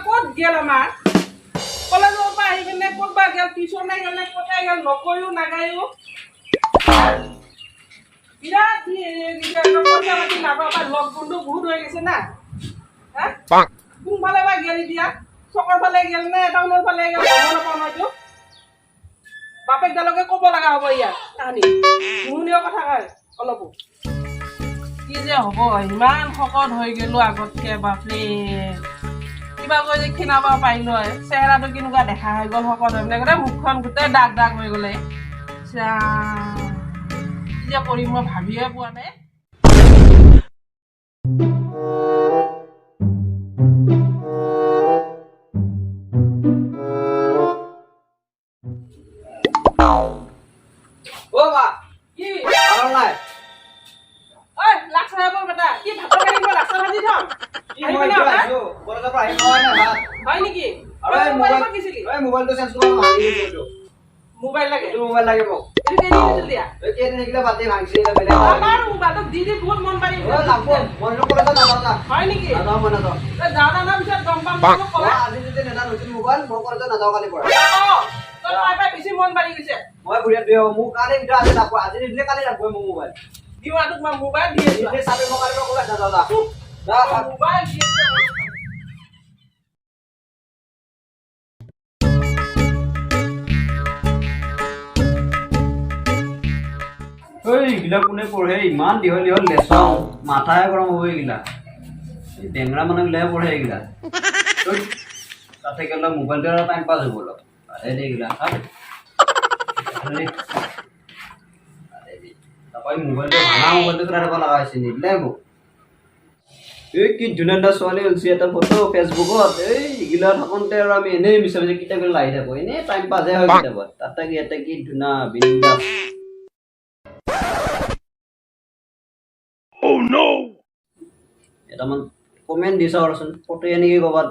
ক'ত গেল আমাৰ কলেজৰ পৰা আহি কিনে ক'তবা গেল টিউচনে গেল নে ক'তে গেল নকৈও নাগায়ো বিৰাট পইচা পাতি নাপাবা লগ বন্ধু বহুত হৈ গৈছে না কোনফালে বা গেল এতিয়া চকৰ ফালে গেল নে টাউনৰ ফালে গেল গম নাপাওঁ নহয়তো বাপেক দালকে ক'ব লগা হ'ব ইয়াত কাহানি শুনিও কথা কয় অলপো কি যে হ'ব ইমান শকত হৈ গেলো আগতকে বাপৰে কিবা কৈ যে ক্ষীণাব পাৰিলো হয় চেহেৰাটো কেনেকুৱা দেখা হৈ গ'ল শকত হৈ পেলাই গোটেই মুখখন গোটেই দাগ দাগ হৈ গ'লে কি যে কৰিম মই ভাবিয়ে পোৱা নাই মোবাইল লাগে মোবাইল লাগে মোক দিয়া কেনে নিকলা বাতে ভাঙছি বেলে আমার মোবাইল দিদি বহুত মন পারি ও লাগব মন করে তো না না হয় নাকি না মন না এ জানা না বিচার দম পাম কলা আজি যদি নেনা নতুন মোবাইল মো করে তো না যাও কালি পড়া তো পাই পাই বেশি মন পারি গেছে মই বুড়িয়া দিও মু কালি ভিডিও আজি রাখবো আজি দিলে কালি রাখবো মো মোবাইল দিও আটক মা মোবাইল দিয়ে দিলে সাবে মো কালি কলা না যাও যা মোবাইল দিয়ে ওই গিলা কোনে পঢ়ে ইমান দিহল দিহল লেছন মাথায় গৰম হৈ গিলা এই বেংৰা মানুহ গিলা পঢ়ে গিলা তাতে গেল মোবাইলটো টাইম পাছ হৈ গ'ল আৰে দে গিলা তাপাই মোবাইলটো ভাঙা মোবাইলটো কৰা লগা হৈছে নিদিলে মোক এই কি ধুনীয়া ছোৱালী ওলছি এটা ফটো ফেচবুকত এই গিলা থাকোঁতে আৰু আমি এনেই মিছা মিছা কিতাপ লাহি থাকো এনেই টাইম পাছহে হয় কিতাপত তাতে ইয়াতে কি ধুনীয়া বিন্দাছ Oh no! এটা মান কমেন্ট দিছ আৰচোন ফটো এনেকি কবাত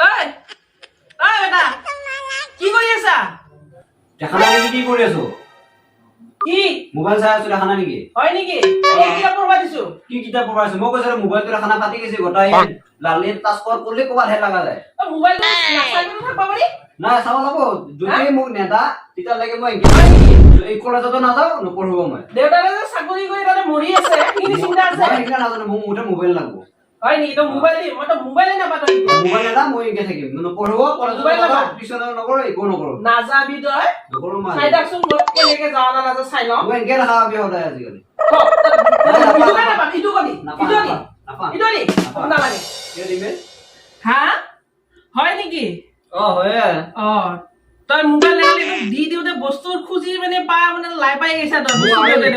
এই এই বেটা কি কৰি আছা দেখা নাই কি কৰি আছো কি মোবাইল চাই আছো দেখা নাই নেকি হয় নেকি এই কিতাপ পঢ়বা দিছো কি কিতাপ পঢ়াইছো মই কৈছো মোবাইলটো খানা ফাটি গৈছে গোটাই লালি টাস্কত করলে কোবাত হে লাগা যায় মোবাইল নাচাই কিনে থাকবা পাৰি না চাব লাগব যদি মোক নেদা তিতা লাগে মই এই কলেজত নাযাও নপঢ়িব মই দেউতাৰে যে চাকৰি কৰি তাতে মৰি আছে কি চিন্তা আছে মই কিনা নাজানো মোক মোটা মোবাইল লাগব হয় নি তো মোবাইল মই তো মোবাইলে নাপাতো মোবাইল এটা মই ইনকে থাকিম নপঢ়িব কলেজত টিউচন নকৰো একো নকৰো নাযাবি তই নকৰো মই চাই দেখচোন মই কেনেকে যাওঁ না নাযাওঁ চাই লওঁ মই ইনকে দেখা বিহদাই আজিকালি ইটো কবি নালাগে হা হয় নেকি হয় তই মোবাইল লাগিলে দি দিওঁতে বস্তু খুজি মানে পাই মানে লাই পাই গৈছা তই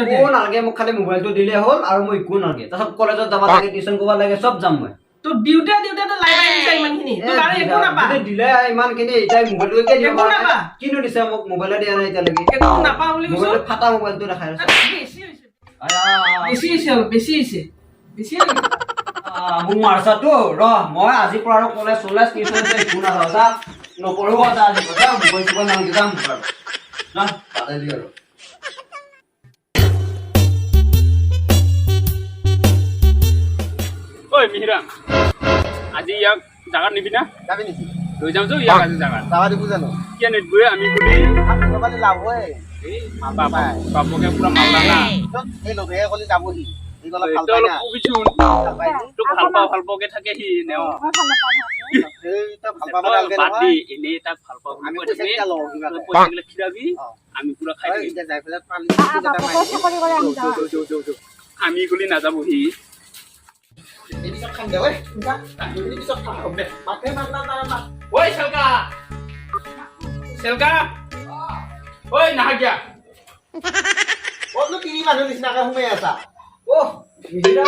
একো নালাগে মোক খালি মোবাইলটো দিলে হ'ল আৰু মই একো নালাগে তাৰপিছত কলেজত যাব লাগে টিউচন কৰিব লাগে চব যাম মই তো দিওঁতে তো লাই পাই গৈছা ইমানখিনি তোক আৰু একো নাপা দিলে ইমানখিনি এতিয়া মোবাইলটো কে দিব কিনো দিছে মোক মোবাইলে দিয়া নাই এতিয়ালৈকে একো নাপা বুলি কৈছো ফাটা মোবাইলটো দেখাই আছে বেছি হৈছে মোক মাৰছাতো ৰ মই আজি পৰা আৰু কলেজ চলেজ টিউচন একো নাযাওঁ যা নপঢ়িব যা আজি কথা মোবাইল চোবাইল নালাগে যাম না পাতে দি আৰু ঐ মিহিৰাম আজি ইয়াক জাগাত নিবি না যাবি নেকি লৈ যাম যো ইয়াক আজি জাগাত যাবা দিব জানো কিয় নিদিবই আমি বুলি মানে লাভ হয় এই বাপকে পুৰা মাৰলা না এই লগে কলি যাবহি এই গলা ভাল তই পাই না কবিচোন তোক ভাল পাওকে থাকে সি নেও এই তা ভাল পাবা নালগে বাদ দি নহয় এনেই তাক ভাল পাওঁ আমি কৈ পইচা থাকে কিটা লওঁ কিবা পইচা গিলা খিৰাবি আমি পুৰা খাই থাকিম এতিয়া যাই পেলাই পালি আমি গলি নাযাব সি এই পিছত খাম দে ঐ এই পিছত খাম দে মাতে মাতলা তারা ঐ চেলকা ঐ নাহাগিয়া অনো তিনি মানুহ নিচিনাকে সোমাই আছা ওহ মিহিৰা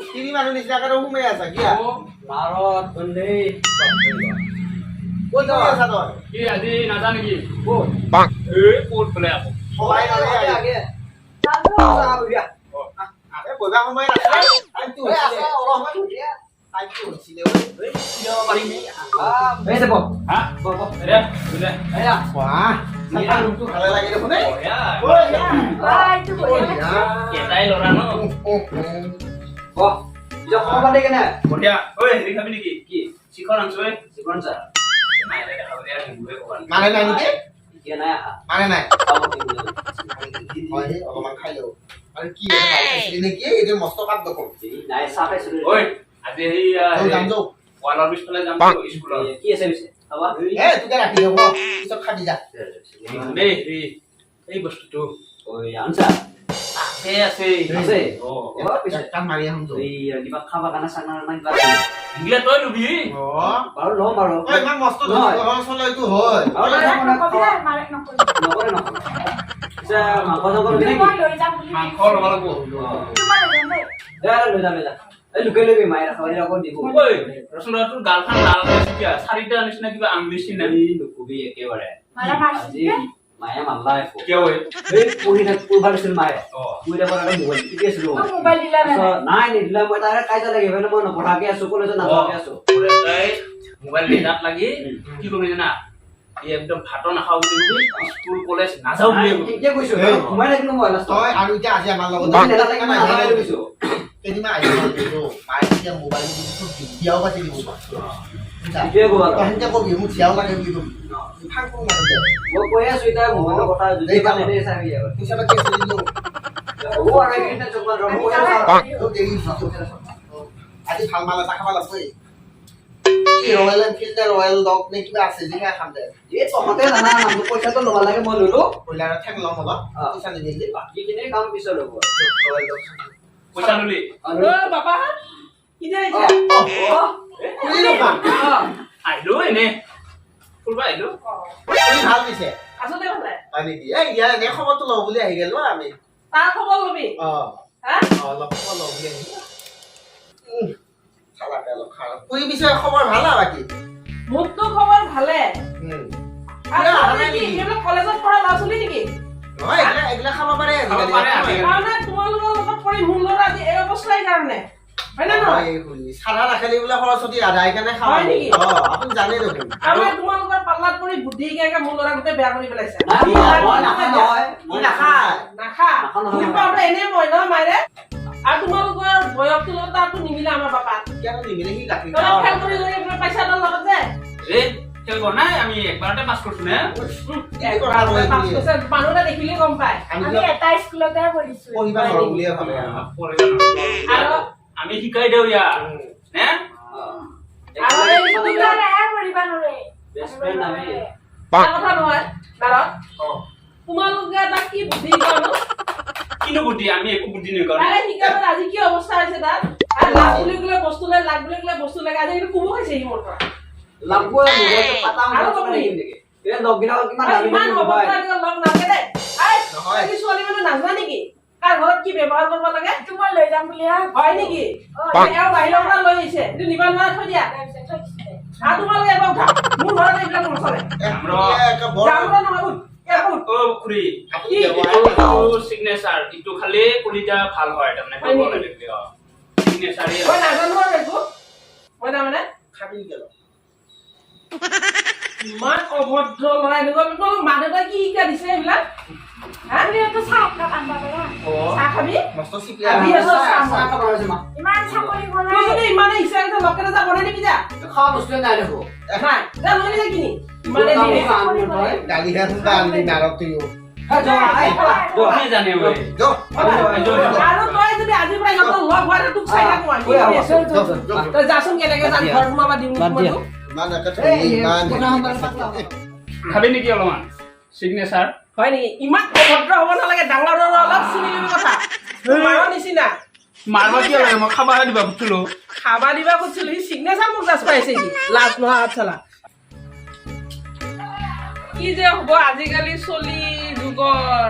তিনি মানুহ নিচিনাকে সোমাই আছা কিয়া মাৰত বন্ধেই ক'ত যাই আছা তই কি আজি নাজা নেকি ক'ত এই ক'ত বোলে আকৌ সবাই নালে আগে এই বইবা সময় না টাইমটো হৈছে অলপ সময় দিয়া টাইমটো হৈছিলে ঐ চিনাব পাৰিম এই দেব হা ৰে বোলে এয়া বাহ মিৰা ৰুমটো ভালে লাগে দেখোন ঐ কেটাই ল'ৰা ন কহ ইজক খবৰ পাতি কেনে বঢ়িয়া ঐ হেৰি খাবি নেকি কি চিকন আনছো ঐ জীৱন ছাৰ মাইৰে দেখা দিয়া হিন্দুৱে কবান মানে নাই নেকি এতিয়া নাই আহা মানে নাই খাব কিন্তু হয় অলপমান খাই লও আৰু কি খাইছিলি নেকি এইটো মস্ত কাট দেখোন নাই চাহ খাইছিলোঁ ঐ আজি হেৰি যাম যাও ৱালৰ পিছফালে যাম স্কুলত কি আছে পিছে খাবা তোকে ৰাখি দেব পিছত খাবি যা দেই হেৰি এই বস্তুটো ঐ আনছা আছে আছে আছে অ পিছে কাম মাৰি আহোঁ এই কিবা খাবা কাৰণে চানা নাই কিবা ইংলিছ তই লবি বাৰু ল'ম বাৰু ইমান মস্ত চলে এইটো হয় আৰু নকৰে নকৰে পিছে মাংস চাংস ল'বি নেকি মাংস ল'ব লাগিব লৈ যা এই লুকাই লবি মায়ে খাবলৈ আকৌ দিব ঐ ৰচোন তোৰ গালখন লাল হৈছে কিয় চাৰিটা নিচিনা কিবা আঙুলি চিনা নকবি একেবাৰে আজি মায়ে মাল্লা কিয় ঐ এই পঢ়ি পঢ়িব দিছিল মায়ে অ পঢ়ি থাকোঁতে এটা মোবাইল টিপি আছিলো নাই নিদিলা মই তাৰে কাইজা লাগি মানে মই নপঢ়াকে আছো কলেজত নাযাওঁকে আছো তই মোবাইল লেটাত লাগি কি কৰিবি জানা এই একদম ভাতো নাখাওঁ বুলি স্কুল কলেজ নাযাওঁ বুলি এতিয়া কৈছো সোমাই থাকিলো মই লাষ্টত তই আৰু এতিয়া আজি আমাৰ লগত নেতা লাগি মই নাযাওঁ কৈছো কেইদিনমান আহিব মায়ে এতিয়া মোবাইল বিয়াও পাতি দিব সেইটোৱে ক'বা তহঁতে কবি মোক চিয়াও লাগে বুলি কবি ফাং ফুং লাগে মই কৈ আছো এতিয়া মোবাইলৰ কথা যদি মানে নেদে চাবি আৰু পইচা পাতি আছে দিলো হ'ব আৰু এইকেইদিন চকমান ৰ'ব আজি ভাল মাল এটা খাব লাগবই ৰয়েল এনফিল্ড ৰয়েল ডগ নে কিবা আছে যে খাম দে এই তহঁতে জানা নামটো পইচাটো ল'ব লাগে মই ল'লো কইলাৰ ঠেং ল'ম অলপ পইচা নিদিলি বাকীখিনি কাম পিছত হ'ব ৰয়েল ডগ পইচা ললি বাবা কিনে আহিলো এনে ফুৰিব আহিলো ভাল দিছে আছো দে ভালে হয় নেকি এই ইয়াৰ এনে খবৰটো লওঁ বুলি আহি গেলো আমি তাৰ খবৰ লবি হা অলপ খবৰ লওঁ বুলি আহি খালাকে অলপ খালা পুৰি পিছে খবৰ ভাল আৰু বাকী মোৰতো খবৰ ভালে কলেজত পঢ়া ল'ৰা ছোৱালী নেকি নহয় এইগিলা খাব পাৰে তাৰমানে তোমালোকৰ লগত পঢ়ি মোৰ ল'ৰা আজি এই অৱস্থাৰ কাৰণে হয় নে নহয় সাধা ৰাখেলি বোলে সৰস্বতী ৰাধা সেইকাৰণে খাব হয় নেকি আপুনি জানে দেখোন তাৰমানে তোমালোকৰ পাল্লাত পৰি বুদ্ধি শিকাই মোৰ ল'ৰা গোটেই বেয়া কৰি পেলাইছে নাখায় কিন্তু আমৰা এনে মই ন মাইৰে আৰু তোমালোকৰ বয়সটো লগত তাতো নিমিলে আমাৰ বাপা কিয় নিমিলে সি গাখীৰ তই খেল কৰি লৈ পইচা দল লগত যে ৰে খেলব নাই আমি একবাৰতে পাছ কৰছো নে মানুহে দেখিলে গম পায় আমি এটা স্কুলতে পঢ়িছো পঢ়িবা নোৱাৰো বুলিয়ে ভাবে আৰু আমি শিকাই দিওঁ ইয়াৰ নে আৰু এই পঢ়িবা নোৱাৰে বেষ্ট ফ্ৰেণ্ড আমি কথা নহয় কাৰণ তোমালোকে এটা কি বুদ্ধি শিকানো কিনো বুদ্ধি আমি একো বুদ্ধি নকৰো আৰে শিকাবত আজি কি অৱস্থা হৈছে তাত আৰু লাভ বুলি গলে বস্তু লৈ লাগ বুলি গলে বস্তু লাগে আজি কিন্তু কুবো খাইছে সি মোৰ পৰা লাগবো মোবাইলটো পাতা আৰু মই কবি নেকি এ লগগিলা কিমান ইমান অৱস্থা লগ নাকে দে আই নহয় এই ছোৱালী মানুহ নাজনা নেকি কাৰ ঘৰত কি ব্যৱহাৰ কৰিব লাগে তোমাৰ লৈ যাম বুলি হয় নেকি এও বাহিৰৰ পৰা লৈ আহিছে এইটো নিবান মাৰা থৈ দিয়া আৰু তোমালোকে এবাৰ উঠা মোৰ ঘৰত এইবিলাক নচলে যাবলৈ নহয় উঠ ও খুৰী আপুনি সিগনেচাৰ ইটো খালি কলিজা ভাল হয় তাৰমানে কৰিব লাগে সিগনেচাৰ মই নাজানো আৰু একো মই তাৰমানে খাবি গেল ইমান অভদ্ৰ ল'ৰা এনেকুৱা মা দেউতাই কি শিকাই দিছে এইবিলাক আমিতো চাহ কাপ আনবা পাৰা চাহ খাবি মস্ত চিপি আহি আছো চাহ খাব আছে মা ইমান চাকৰি তুই বনাই যদি ইমানে ইচ্ছা আছে লকেটে যা বনাই নেকি যা খাওয়া বস্তু নাই দেখো নাই যা লৈ যা কিনি ইমানে দিনে গালি হে শুকা আনলি নাৰক তুইও কি জানে ঐ যো আৰু তই যদি আজি পৰা ইহঁতৰ লগ হোৱা তোক চাই থাকো আমি তই যাচোন কেনেকে যাম ঘৰ সোমাবা দিম মই ইমান একে থৈ ইমান খাবি নেকি অলপমান সিগনেচাৰ হয় নেকি ইমান অভদ্ৰ হ'ব নালাগে ডাঙৰৰ অলপ চিনি লবি কথা মাৰৰ নিচিনা মাৰব কি লাগে মই খাবাহে দিবা খুজিলো খাবা দিবা কৈছিলো সি চিগনেচাৰ মোক লাজ পাইছে সি লাজ নোহোৱা চালা কি যে হ'ব আজিকালি চলি যুগৰ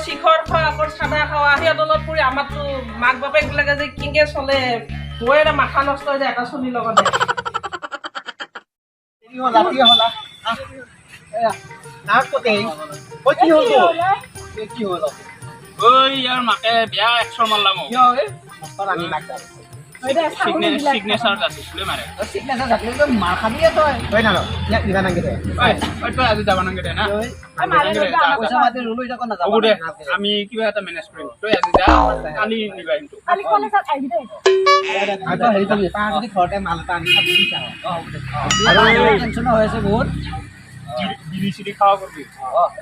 শিখৰ খোৱা আকৌ চাদা খোৱা সিহঁতৰ লগত পৰি আমাৰতো মাক বাপেক বিলাকে যে কেনেকে চলে মই এটা মাথা নষ্ট হৈ যায় এটা চলিৰ লগতে ৰাতি হলা নাক কতে ঐ কি হ'ল কি হ'ল ঐ ইয়াৰ মাকে বেয়া একশৰ মাৰলাম আমি নাক সিগনেচাৰ আছে চুলে মাৰে চিগনেচাৰ থাকিলেতো মাৰ খাবিয়ে তই তই না ইয়াক দিবা নাগে দে তই আজি যাব নাগে দে না পইচা পাতি ৰুলো এতিয়া ক'ত নাযাব হ'ব দে আমি কিবা এটা মেনেজ কৰিম তই আজি যা কালি নিবা কিন্তু কালি কলেজত আহিবি দেই তই হেৰি কৰিবি তাৰ যদি ঘৰতে মাল এটা আনি খাবি চাওঁ আৰু টেনচন হৈ আছে বহুত বিড়ি চিড়ি খাওয়া করবি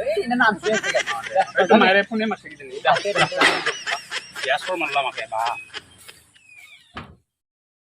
এই ইনে নাম আছে মায়ের ফোনে মারছে কি জানি গ্যাস মারলাম আমাকে বা